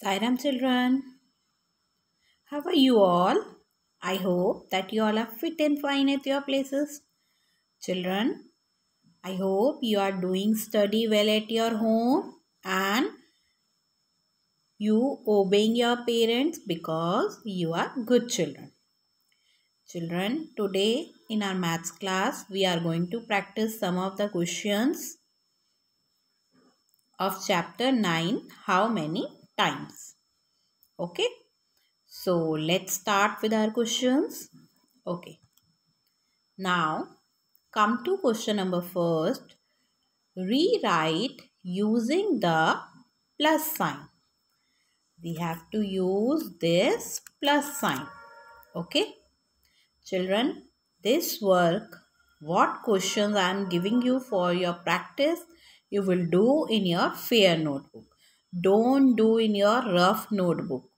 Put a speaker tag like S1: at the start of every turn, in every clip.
S1: Sairam children, how are you all? I hope that you all are fit and fine at your places. Children, I hope you are doing study well at your home and you obeying your parents because you are good children. Children, today in our maths class, we are going to practice some of the questions of chapter 9, how many times. Okay, so let's start with our questions. Okay. Now, come to question number first. Rewrite using the plus sign. We have to use this plus sign. Okay. Children, this work, what questions I am giving you for your practice, you will do in your fair notebook. Don't do in your rough notebook.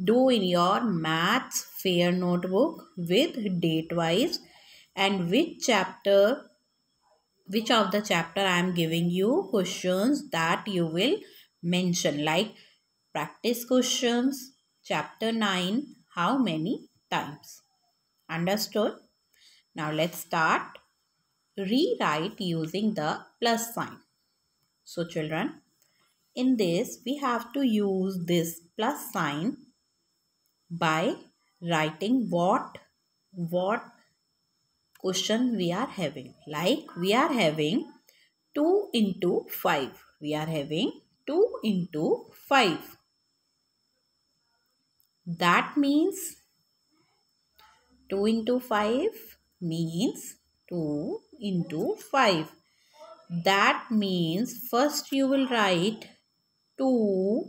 S1: Do in your maths fair notebook with date wise and which of the chapter I am giving you questions that you will mention, like practice questions chapter 9, how many times. Understood? Now let's start. Rewrite using the plus sign. So children, in this we have to use this plus sign by writing what question we are having. Like we are having 2 into 5. We are having 2 into 5. That means 2 into 5 means 2 into 5. That means first you will write 2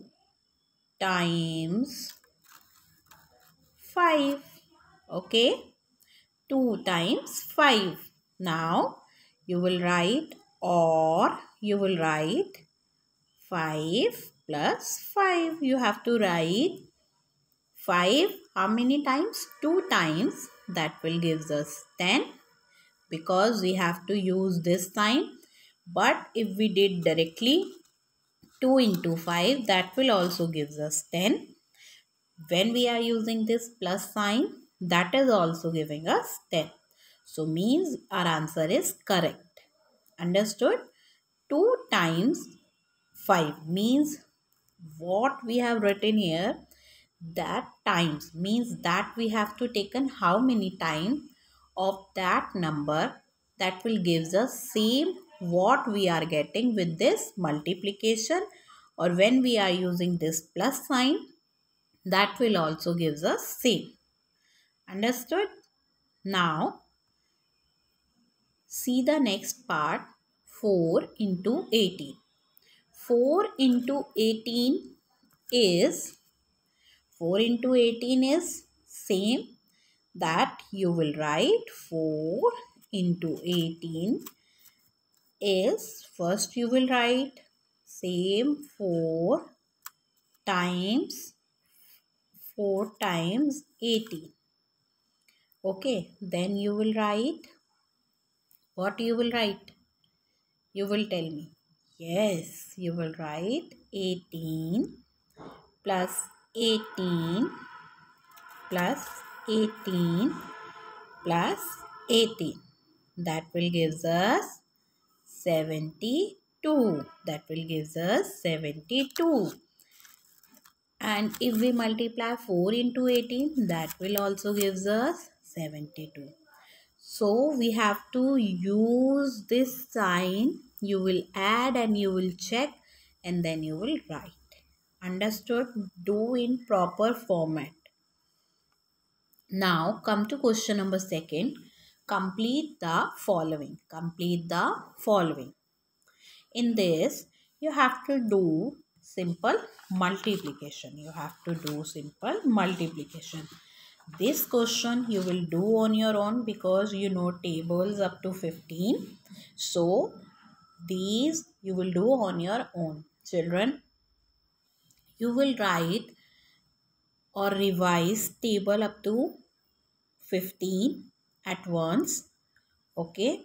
S1: times 5. Okay. 2 times 5. Now you will write, or you will write 5 plus 5. You have to write 5 how many times? 2 times. That will give us 10 because we have to use this sign. But if we did directly 2 into 5, that will also gives us 10. When we are using this plus sign, that is also giving us 10. So means our answer is correct. Understood? 2 times 5 means what we have written here, that times means that we have to taken how many times of that number, that will gives us same what we are getting with this multiplication, or when we are using this plus sign, that will also gives us same. Understood? Now see the next part. 4 into 18. 4 into 18 is 4 into 18 is same, that you will write 4 into 18 is, first you will write same 4 times 18. Okay, then you will write, what you will write? You will tell me. Yes, you will write 18 plus 18 plus 18 plus 18. That will gives us 72. That will gives us 72. And if we multiply 4 into 18, that will also gives us 72. So we have to use this sign. You will add and you will check and then you will write. Understood? Do in proper format. Now come to question number second. Complete the following. Complete the following. In this, you have to do simple multiplication. You have to do simple multiplication. This question you will do on your own because you know tables up to 15. So, these you will do on your own. Children, you will write or revise table up to 15 at once. Okay,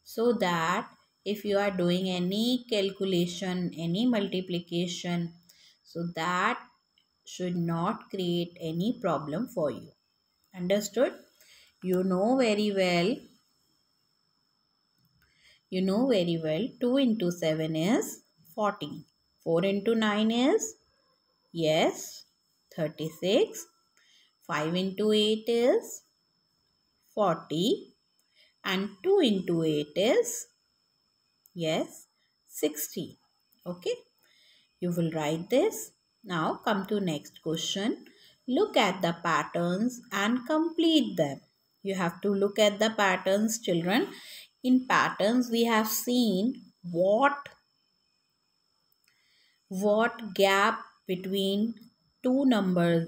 S1: so that if you are doing any calculation, any multiplication, so that should not create any problem for you. Understood? You know very well. You know very well 2 into 7 is 14. 4 into 9 is, yes, 36. 5 into 8 is 40. And 2 into 8 is, yes, 60. Okay. You will write this. Now come to next question. Look at the patterns and complete them. You have to look at the patterns, children. In patterns we have seen what gap between two numbers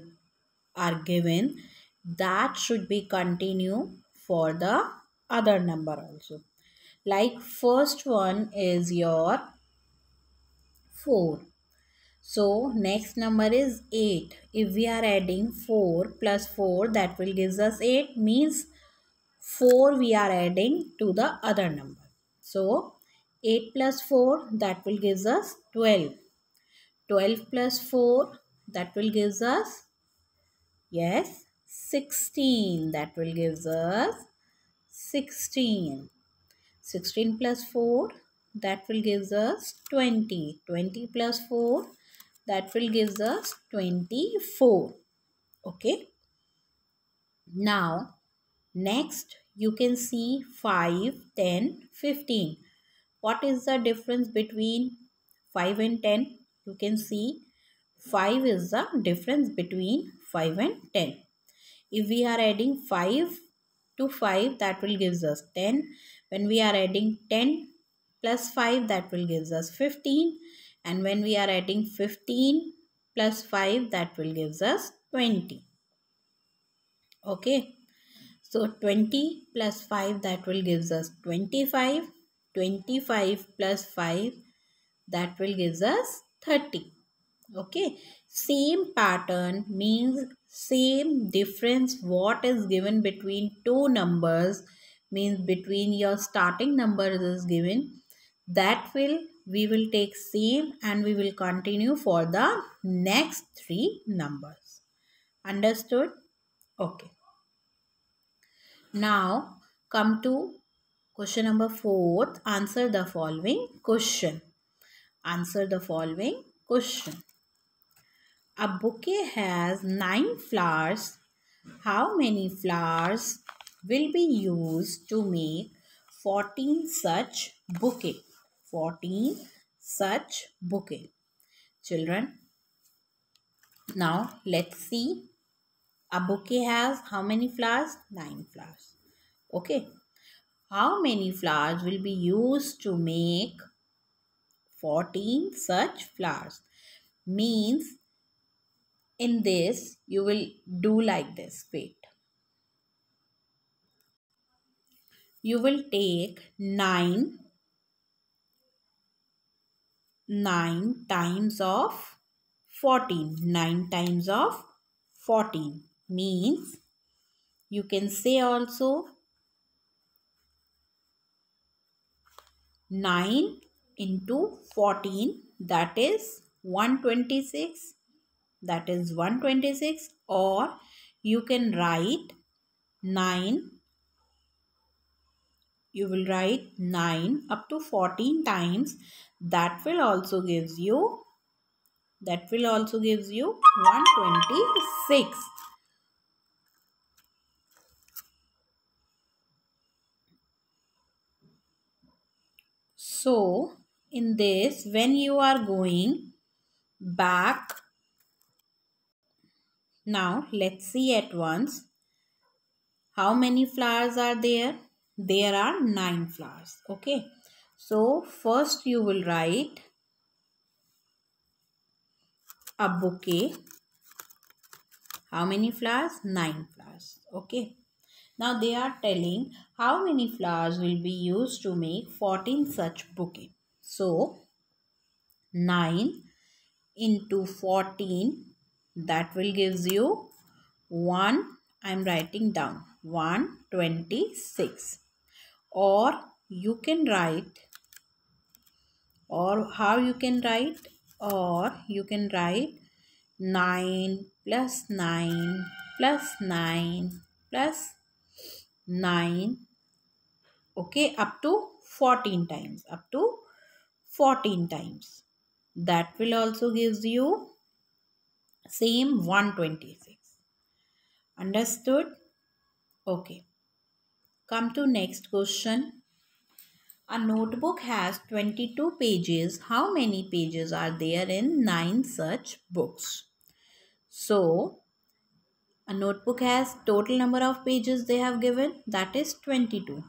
S1: are given, that should be continue for the other number also. Like first one is your 4. So next number is 8. If we are adding 4 plus 4, that will gives us 8, means 4 we are adding to the other number. So 8 plus 4, that will gives us 12. 12 plus 4, that will gives us, yes, 16. That will gives us 16. 16 plus 4, that will gives us 20. 20 plus 4, that will gives us 24. Okay. Now, next you can see 5, 10, 15. What is the difference between 5 and 10? You can see 5 is the difference between 5 and 10. If we are adding 5 to 5, that will gives us 10. When we are adding 10 plus 5, that will gives us 15. And when we are adding 15 plus 5, that will gives us 20. Okay. So 20 plus 5, that will gives us 25. 25 plus 5, that will gives us 30. Okay, same pattern means same difference what is given between two numbers, means between your starting numbers is given, that will we will take same and we will continue for the next three numbers. Understood? Okay. Now come to question number 4. Answer the following question. Answer the following question. A bouquet has 9 flowers. How many flowers will be used to make 14 such bouquet? 14 such bouquet. Children, now let's see. A bouquet has how many flowers? 9 flowers. Okay. How many flowers will be used to make 14 such flowers? Means in this you will do like this. Wait. You will take 9 times of 14. 9 times of 14 means you can say also 9 into 14, that is 126. That is 126, or you can write 9. You will write 9 up to 14 times. That will also gives you 126. So in this, when you are going back, now let's see at once how many flowers are there. There are 9 flowers. Okay. So first you will write a bouquet. How many flowers? 9 flowers. Okay. Now they are telling how many flowers will be used to make 14 such bouquet. So 9 into 14, that will gives you 1. I am writing down 126. Or you can write, or how you can write, or you can write 9 plus 9 plus 9 plus 9. Okay, up to 14 times. Up to 14 times. That will also gives you same 126. Understood? Okay. Come to next question. A notebook has 22 pages. How many pages are there in 9 such books? So, a notebook has total number of pages they have given, that is 22.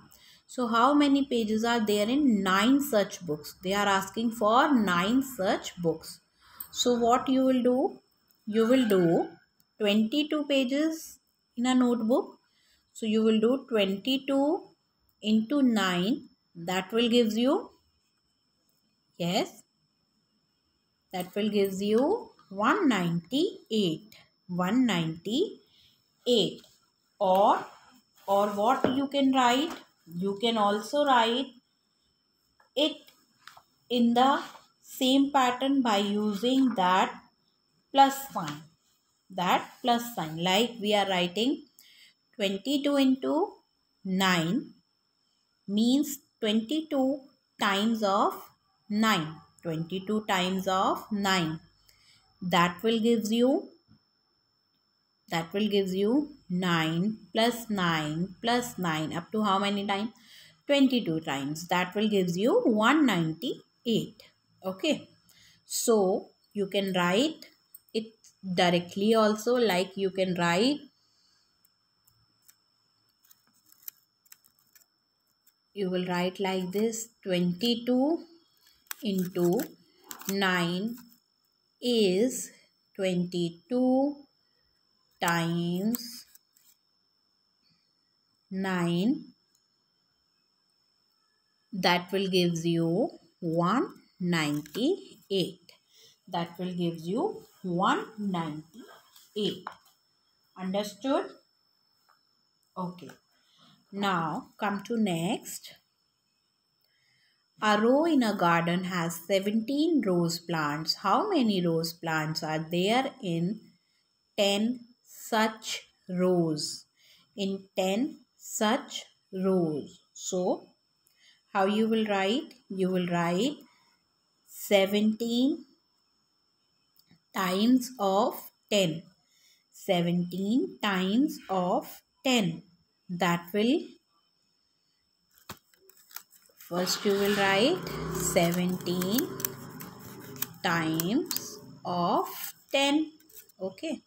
S1: So, how many pages are there in 9 such books? They are asking for 9 such books. So, what you will do? You will do 22 pages in a notebook. So, you will do 22 into 9. That will gives you, yes, that will gives you 198. 198. Or what you can write? You can also write it in the same pattern by using that plus sign. That plus sign. Like we are writing 22 into 9 means 22 times of 9. 22 times of 9. That will gives you 9 plus 9 plus 9 up to how many times? 22 times. That will gives you 198. Okay. So you can write it directly also, like you can write, you will write like this: 22 into 9 is 22 times 9. That will gives you 198. That will gives you 198. Understood? Okay. Now come to next. A row in a garden has 17 rose plants. How many rose plants are there in 10 such rows? In 10 such rows. So, how you will write? You will write 17 times of 10. 17 times of 10. That will, first you will write 17 times of 10. Okay.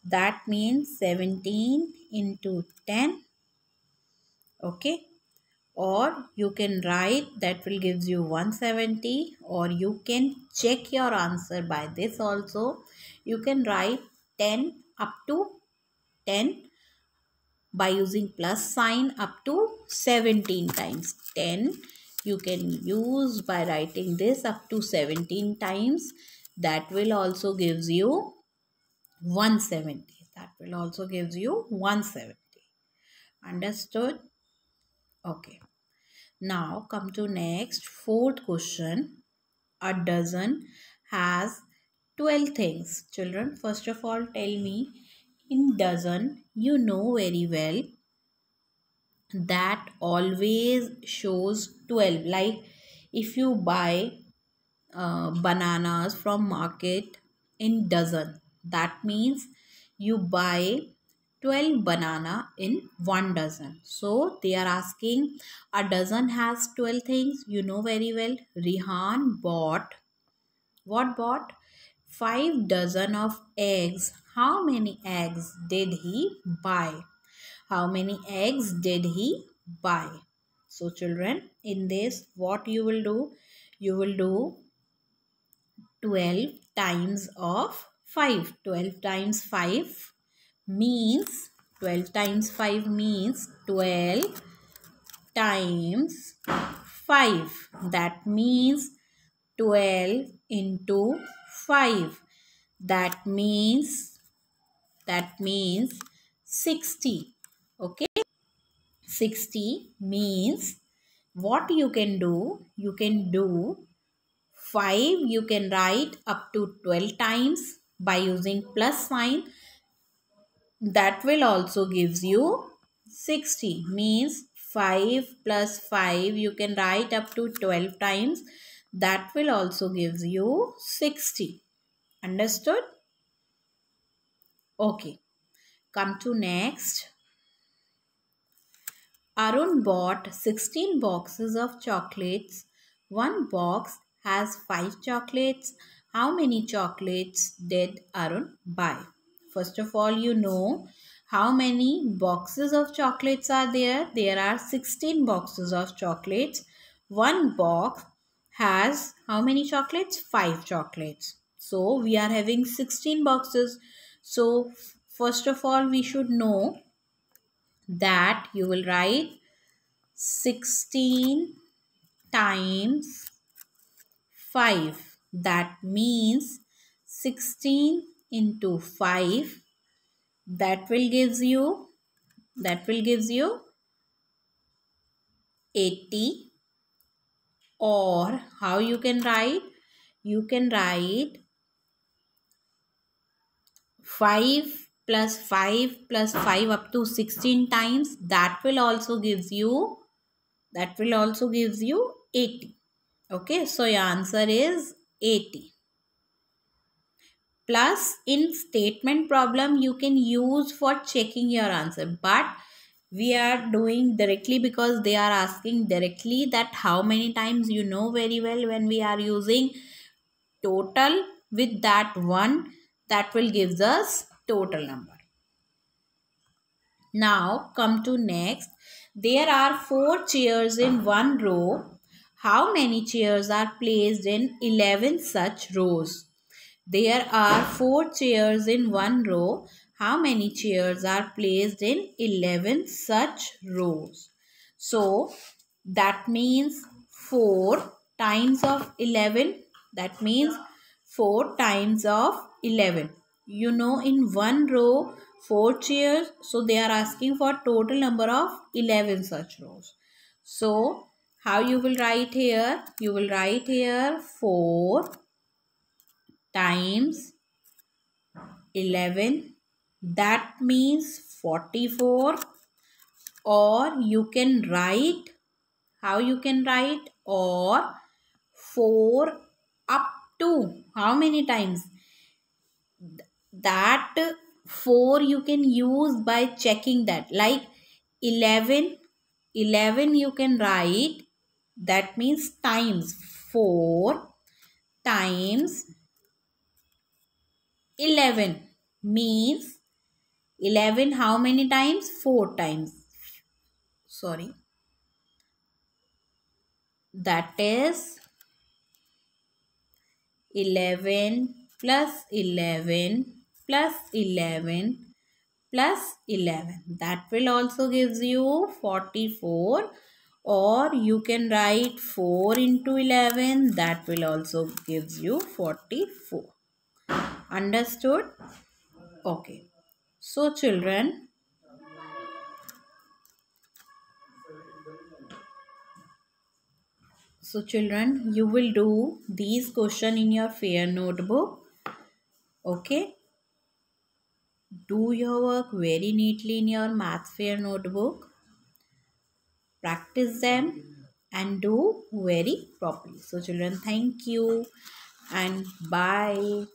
S1: That means 17 into 10. Okay. Or you can write, that will gives you 170, or you can check your answer by this also. You can write 10 up to 10 by using plus sign up to 17 times. 10 you can use by writing this up to 17 times. That will also gives you 170. That will also gives you 170. Understood? Okay. Now come to next, fourth question. A dozen has 12 things. Children, first of all tell me, in dozen you know very well that always shows 12. Like if you buy bananas from market in dozen, that means you buy 12 banana in one dozen. So they are asking, a dozen has 12 things. You know very well. Rihan bought, what bought? 5 dozen of eggs. How many eggs did he buy? How many eggs did he buy? So children, in this what you will do? You will do 12 times of 5. 12 times 5 means, 12 times 5 means 12 times 5. That means 12 into 5. That means 60. Okay. 60 means what you can do? You can do 5 you can write up to 12 times. by using plus sign, that will also gives you 60. Means 5 plus 5 you can write up to 12 times. That will also gives you 60. Understood? Okay. Come to next. Arun bought 16 boxes of chocolates. One box has 5 chocolates. How many chocolates did Arun buy? First of all, you know how many boxes of chocolates are there. There are 16 boxes of chocolates. One box has how many chocolates? 5 chocolates. So we are having 16 boxes. So first of all, we should know that you will write 16 times 5. That means 16 into 5. That will gives you 80. Or how you can write? You can write 5 plus 5 plus 5 up to 16 times. That will also gives you 80. Okay, so your answer is 80. Plus in statement problem you can use for checking your answer, but we are doing directly because they are asking directly that how many times, you know very well, when we are using total with that one, that will gives us total number. Now come to next. There are 4 chairs in one row. How many chairs are placed in 11 such rows? There are 4 chairs in one row. How many chairs are placed in 11 such rows? So that means 4 times of 11. That means 4 times of 11. You know, in one row 4 chairs. So they are asking for total number of 11 such rows. So how you will write here? You will write here 4 times 11. That means 44. Or you can write, how you can write? Or 4 up to how many times? That 4 you can use by checking that, like 11 you can write. That means times 4 times 11 means 11 how many times? 4 times. Sorry. That is 11 plus 11 plus 11 plus 11. That will also gives you 44. Or you can write 4 into 11. That will also gives you 44. Understood? Okay. So children, you will do these question in your fair notebook. Okay. Do your work very neatly in your math fair notebook. Practice them and do very properly. So children, thank you and bye.